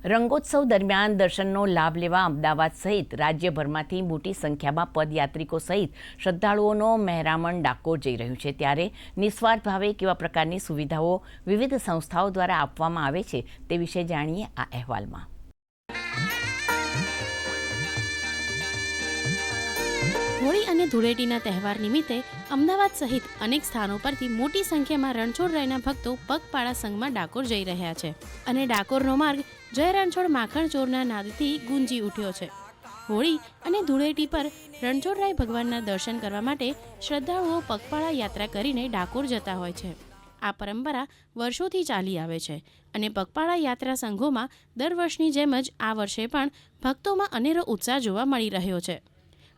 રંગોત્સવ દરમિયાન દર્શનનો લાભ લેવા અમદાવાદ સહિત રાજ્યભરમાંથી મોટી સંખ્યામાં પદયાત્રિકો સહિત શ્રદ્ધાળુઓનો મહેરામણ ડાકોર જઈ રહ્યું છે। ત્યારે નિસ્વાર્થ ભાવે કેવા પ્રકારની સુવિધાઓ વિવિધ સંસ્થાઓ દ્વારા આપવામાં આવે છે તે વિશે જાણીએ આ અહેવાલમાં। હોળી અને ધૂળેટીના તહેવાર નિમિત્તે અમદાવાદ સહિત અનેક સ્થાનો પરથી મોટી સંખ્યામાં રણછોડરાયના ભક્તો પગપાળા સંઘમાં ડાકોર જઈ રહ્યા છે અને ડાકોરનો માર્ગ જય રણછોડ માખણ ચોરના નાદથી ગુંજી ઉઠ્યો છે। હોળી અને ધૂળેટી પર રણછોડરાય ભગવાનના દર્શન કરવા માટે શ્રદ્ધાળુઓ પગપાળા યાત્રા કરીને ડાકોર જતા હોય છે। આ પરંપરા વર્ષોથી ચાલી આવે છે અને પગપાળા યાત્રા સંઘોમાં દર વર્ષની જેમ જ આ વર્ષે પણ ભક્તોમાં અનેરો ઉત્સાહ જોવા મળી રહ્યો છે।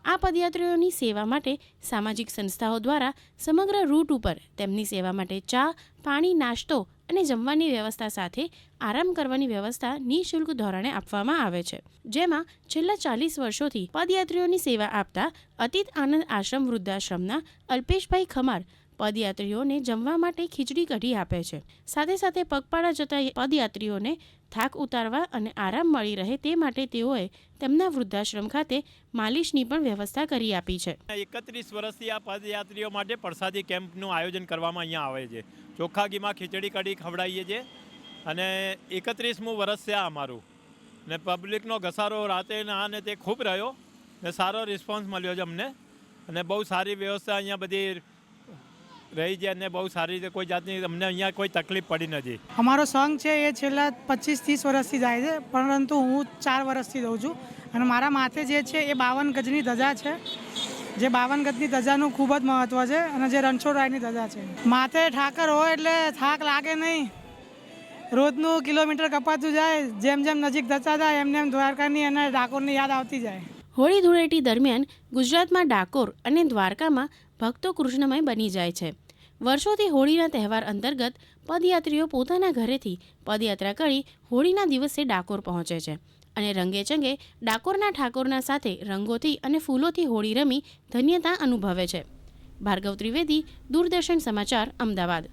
આ પદયાત્રીઓની સેવા માટે સામાજિક સંસ્થાઓ દ્વારા સમગ્ર રૂટ ઉપર તેમની સેવા માટે ચા, પાણી, નાસ્તો અને જમવાની વ્યવસ્થા સાથે આરામ કરવાની વ્યવસ્થા નિઃશુલ્ક ધોરણે આપવામાં આવે છે, જેમાં છેલ્લા 40 વર્ષોથી પદયાત્રીઓની સેવા આપતા અતીત આનંદ આશ્રમ વૃદ્ધાશ્રમના અલ્પેશભાઈ ખમાર પદયાત્રીઓને જમવા માટે ખીચડી કઢી આપે છે। સાથે સાથે પગપાળા જતા પદયાત્રીઓને થાક ઉતારવા અને આરામ મળી રહે તે માટે તેઓએ તેમના વૃદ્ધાશ્રમ ખાતે માલિશની પણ વ્યવસ્થા કરી આપી છે। 31 વર્ષથી આ પદયાત્રીઓ માટે પ્રસાદી કેમ્પનું આયોજન કરવામાં અહીંયા આવે છે। ચોખ્ખા ઘીમાં ખીચડી કઢી ખવડાવીએ છીએ અને 31મું વર્ષ છે આ અમારું ને પબ્લિકનો ઘસારો રાતે આ ને તે ખૂબ રહ્યો ને સારો રિસ્પોન્સ મળ્યો છે અમને અને બહુ સારી વ્યવસ્થા અહીંયા બધી રહી છે અને બહુ સારી રીતે કોઈ જાતની અમને અહીંયા કોઈ તકલીફ પડી નથી। અમારો સંઘ છે એ છેલ્લા 25-30 વર્ષથી જાય છે, પરંતુ હું 4 વર્ષથી રહું છું અને મારા માથે જે છે એ 52 ગજની ધજા છે, જે 52 ગજની ધજાનું ખૂબ જ મહત્ત્વ છે અને જે રણછોડરાયની ધજા છે। માથે ઠાકર હોય એટલે થાક લાગે નહીં, રોજનું કિલોમીટર કપાતું જાય, જેમ જેમ નજીક જતા જાય એમ એમ દ્વારકાની અને ડાકોરની યાદ આવતી જાય। હોળી ધૂળેટી દરમિયાન ગુજરાતમાં ડાકોર અને દ્વારકામાં ભક્તો કૃષ્ણમય બની જાય છે। વર્ષોથી હોળીના તહેવાર અંતર્ગત પદયાત્રીઓ પોતાના ઘરેથી પદયાત્રા કરી હોળીના દિવસે ડાકોર પહોંચે છે અને રંગે ચંગે ડાકોરના ઠાકોરના સાથે રંગોથી અને ફૂલોથી હોળી રમી ધન્યતા અનુભવે છે। ભાર્ગવ ત્રિવેદી, દૂરદર્શન સમાચાર, અમદાવાદ।